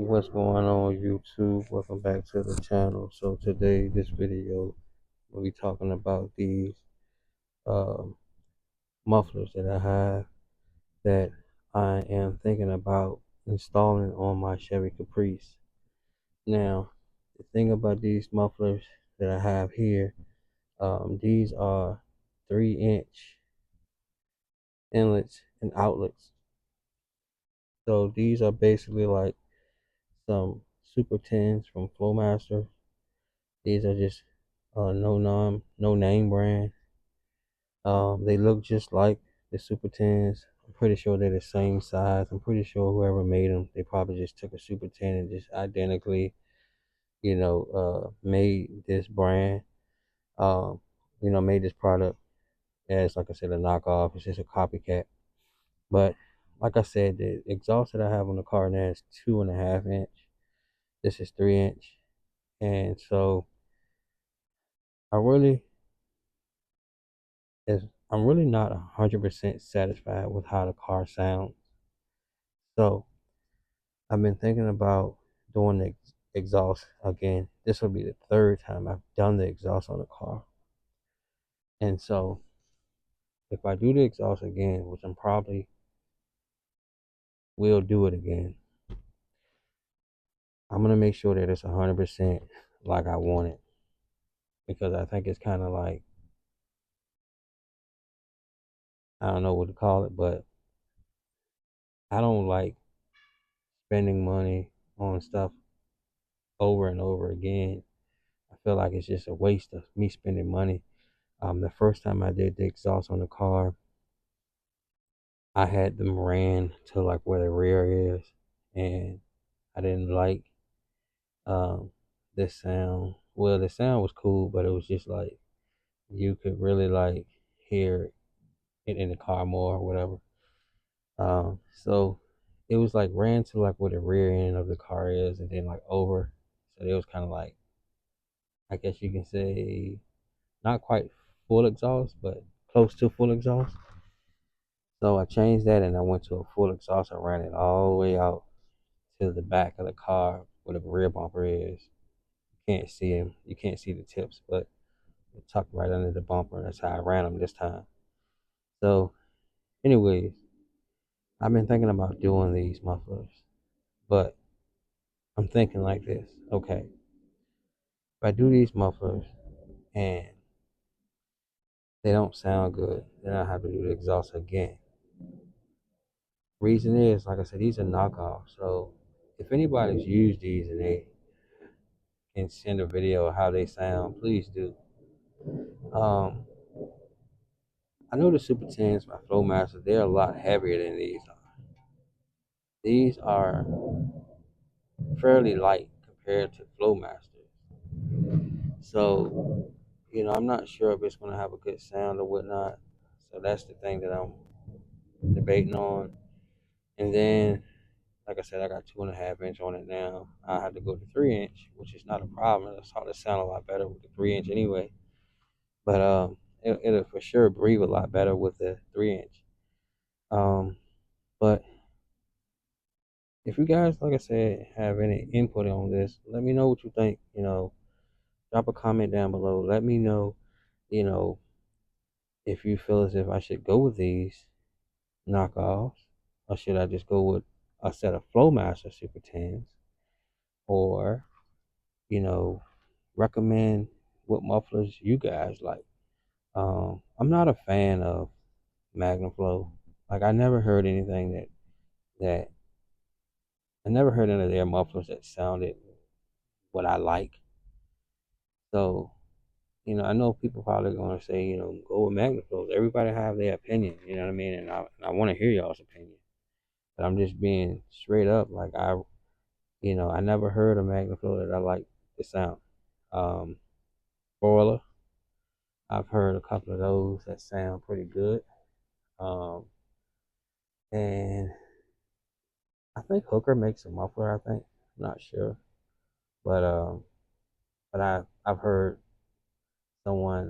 What's going on YouTube? Welcome back to the channel. So today, this video, we'll be talking about these um, mufflers that I have that I am thinking about installing on my Chevy Caprice. Now, the thing about these mufflers that I have here, these are 3-inch inlets and outlets. So these are basically like some Super 10s from Flowmaster. These are just no name brand. They look just like the Super 10s. I'm pretty sure they're the same size. I'm pretty sure whoever made them, they probably just took a Super 10 and just identically, made this brand. Um, made this product as, like I said, a knockoff. It's just a copycat. But like I said, the exhaust that I have on the car now is 2.5 inch. This is 3 inch, and so I really is I'm really not 100% satisfied with how the car sounds. So I've been thinking about doing the exhaust again. This will be the third time I've done the exhaust on the car. And so if I do the exhaust again, which I'm probably will do it again, I'm gonna make sure that it's 100% like I want it, because I think it's kind of like, I don't know what to call it, but I don't like spending money on stuff over and over again. I feel like it's just a waste of me spending money. The first time I did the exhaust on the car, I had them ran to like where the rear is, and I didn't like um the sound. Well, the sound was cool, but it was just like you could really like hear it in the car more or whatever. So it was like ran to like where the rear end of the car is, and then like over. So it was kind of like, I guess you can say, not quite full exhaust, but close to full exhaust. So I changed that and I went to a full exhaust. I ran it all the way out to the back of the car where the rear bumper is. You can't see him. You can't see the tips, but it's tucked right under the bumper. That's how I ran them this time. So, anyways, I've been thinking about doing these mufflers, but I'm thinking like this. Okay, if I do these mufflers and they don't sound good, then I have to do the exhaust again. Reason is, like I said, these are knockoffs. So if anybody's used these and they can send a video of how they sound, please do. Um, I know the Super 10s by Flowmaster, they're a lot heavier than these are. These are fairly light compared to Flowmasters. So, I'm not sure if it's going to have a good sound or whatnot. So that's the thing that I'm debating on. And then, like I said, I got 2.5 inch on it now. I have to go to 3 inch, which is not a problem. It's ought to sound a lot better with the 3 inch anyway. But it'll for sure breathe a lot better with the 3 inch. Um, but if you guys, like I said, have any input on this, let me know what you think. Drop a comment down below. Let me know, you know, if you feel as if I should go with these knockoffs, or should I just go with a set of Flowmaster Super 10s, or, you know, recommend what mufflers you guys like. I'm not a fan of Magnaflow. Like, I never heard anything that I never heard any of their mufflers that sounded what I like. So, I know people probably gonna say, go with Magnaflows. Everybody have their opinion, you know what I mean? And I want to hear y'all's opinion. But I'm just being straight up. Like, I never heard a Magnaflow that I like the sound. Um, Broiler, I've heard a couple of those that sound pretty good. Um, and I think Hooker makes a muffler. I think, I'm not sure, but I've heard someone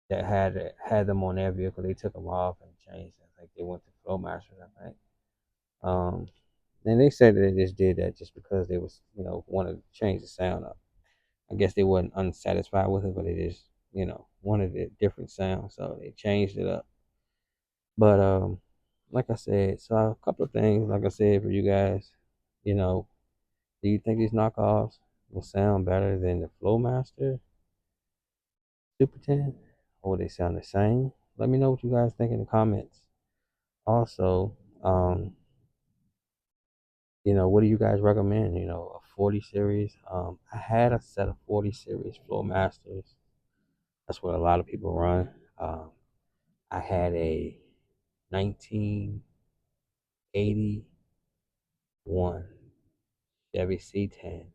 that had them on their vehicle. They took them off and changed. I think they went to Flowmasters. I think. Um, And they said that they just did that just because they was, wanted to change the sound up. I guess they wasn't unsatisfied with it, but they just, wanted a different sound, so they changed it up. But like I said, so a couple of things, like I said, for you guys, you know, do you think these knockoffs will sound better than the Flowmaster Super 10? Or will they sound the same? Let me know what you guys think in the comments. Also, what do you guys recommend? A 40 series. I had a set of 40 series Flowmasters. That's what a lot of people run. Um, I had a 1981 Chevy C10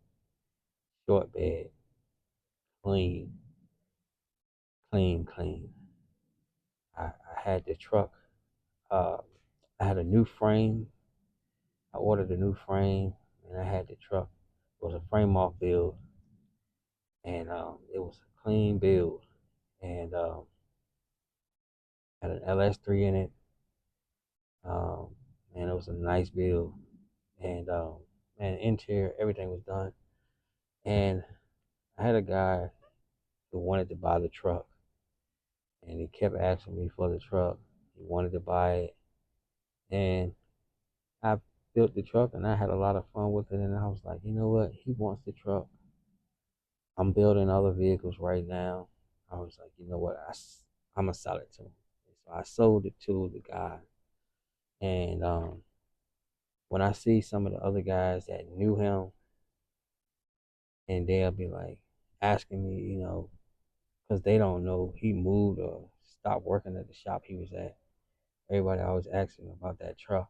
short bed, clean, clean, clean. I had the truck. Uh, I had a new frame. I ordered a new frame, and I had the truck. It was a frame off build, and it was a clean build, and had an LS3 in it. Um, and it was a nice build, and interior, everything was done. And I had a guy who wanted to buy the truck, and he kept asking me for the truck. He wanted to buy it, and I built the truck, and I had a lot of fun with it. And I was like, you know what? He wants the truck. I'm building other vehicles right now. I was like, you know what? I'm gonna sell it to him. So I sold it to the guy, and when I see some of the other guys that knew him, and they'll be like asking me, because they don't know he moved or stopped working at the shop he was at. Everybody always asking about that truck,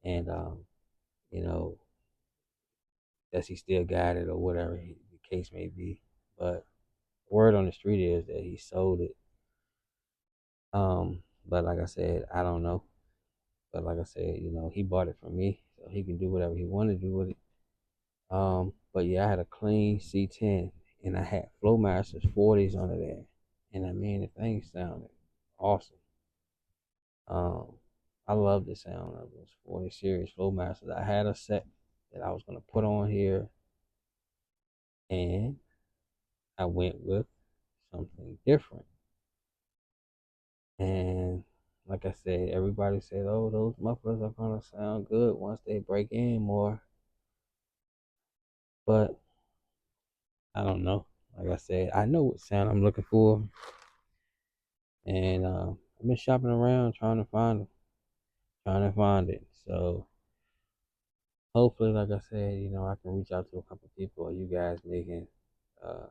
and you know, does he still got it or whatever the case may be. But word on the street is that he sold it. But like I said, I don't know. But like I said, he bought it from me, so he can do whatever he wanted to do with it. But yeah, I had a clean C10, and I had Flowmasters 40s under there, and I mean the thing sounded awesome. Um, I love the sound of those 40 series Flowmasters. I had a set that I was gonna put on here, and I went with something different. And like I said, everybody said, "Oh, those mufflers are gonna sound good once they break in more." But I don't know. Like I said, I know what sound I'm looking for, and I've been shopping around trying to find them, trying to find it. So hopefully, like I said, I can reach out to a couple people, or you guys may uh,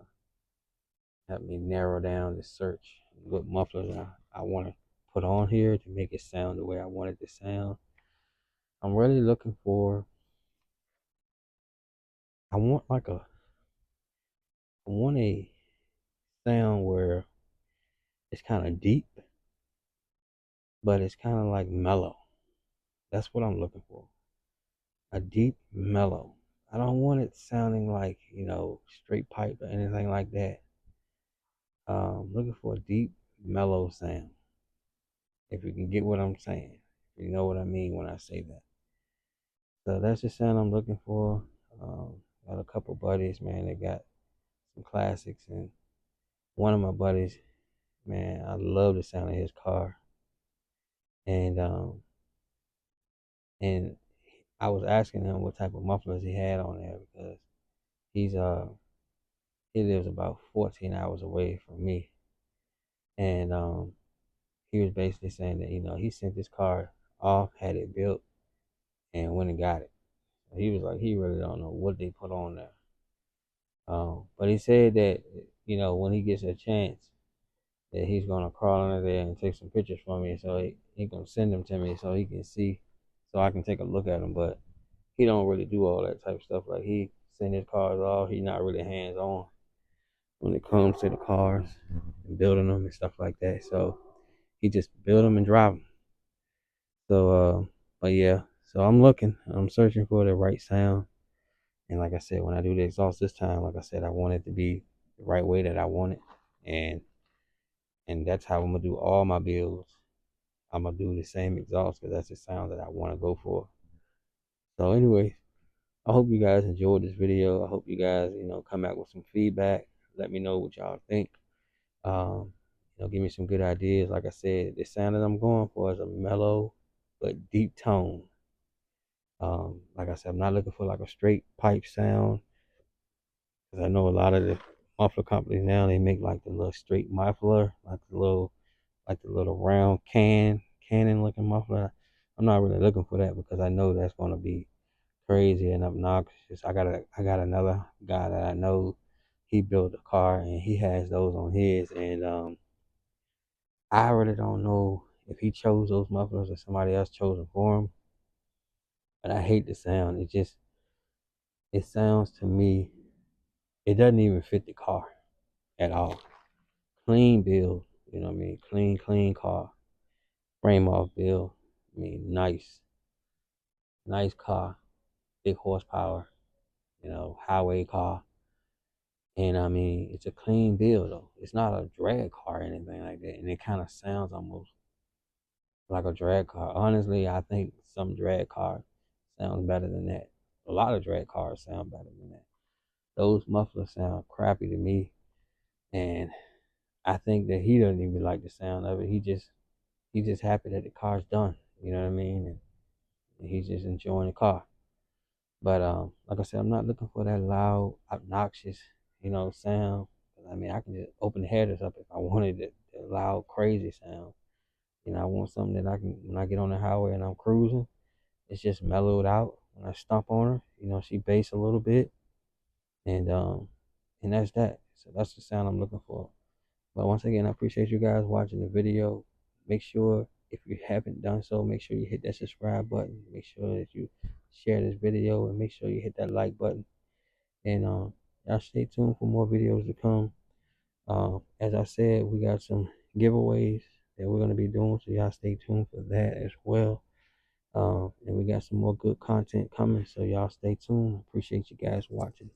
help me narrow down the search what mufflers I want to put on here to make it sound the way I want it to sound. I'm really looking for. I want like a. I want a sound where it's kind of deep, but it's kind of like mellow. That's what I'm looking for. A deep mellow. I don't want it sounding like, straight pipe or anything like that. Looking for a deep mellow sound. If you can get what I'm saying. You know what I mean when I say that. So that's the sound I'm looking for. Got a couple buddies, man, that got some classics, and one of my buddies, man, I love the sound of his car. And I was asking him what type of mufflers he had on there because he's he lives about 14 hours away from me, and he was basically saying that he sent his car off, had it built, and went and got it. He was like he really don't know what they put on there. But he said that when he gets a chance, that he's gonna crawl under there and take some pictures for me, so he gonna send them to me so he can see, so I can take a look at them. But he don't really do all that type of stuff. Like he send his cars off. He's not really hands on when it comes to the cars and building them and stuff like that. So he just build them and drive them. So but yeah. So I'm looking. I'm searching for the right sound. And like I said, when I do the exhaust this time, like I said, I want it to be the right way that I want it, and that's how I'm gonna do all my builds. I'm gonna do the same exhaust because that's the sound that I want to go for. So anyway, I hope you guys enjoyed this video. I hope you guys, come back with some feedback. Let me know what y'all think. Um, give me some good ideas. Like I said, the sound that I'm going for is a mellow but deep tone. Like I said, I'm not looking for like a straight pipe sound because I know a lot of the muffler companies now they make like the little straight muffler, like the little round cannon looking muffler. I'm not really looking for that because I know that's gonna be crazy and obnoxious. I got another guy that I know. He built a car and he has those on his, and I really don't know if he chose those mufflers or somebody else chose them for him. But I hate the sound. It sounds to me, it doesn't even fit the car at all. Clean build, you know what I mean? Clean car. Frame off build. I mean, nice car, big horsepower, highway car. And I mean, it's a clean build though. It's not a drag car or anything like that. And it kind of sounds almost like a drag car. Honestly, I think some drag car sounds better than that. A lot of drag cars sound better than that. Those mufflers sound crappy to me, and I think that he doesn't even like the sound of it. He's just happy that the car's done. You know what I mean? And he's just enjoying the car. But like I said, I'm not looking for that loud, obnoxious, sound. I mean, I can just open the headers up if I wanted the loud, crazy sound. I want something that I can when I get on the highway and I'm cruising, it's just mellowed out. When I stomp on her, she bass a little bit, and that's that. So that's the sound I'm looking for. But once again, I appreciate you guys watching the video. Make sure if you haven't done so, make sure you hit that subscribe button. Make sure that you share this video and make sure you hit that like button. And y'all stay tuned for more videos to come. As I said, we got some giveaways that we're gonna be doing, so y'all stay tuned for that as well. And we got some more good content coming, so y'all stay tuned. Appreciate you guys watching.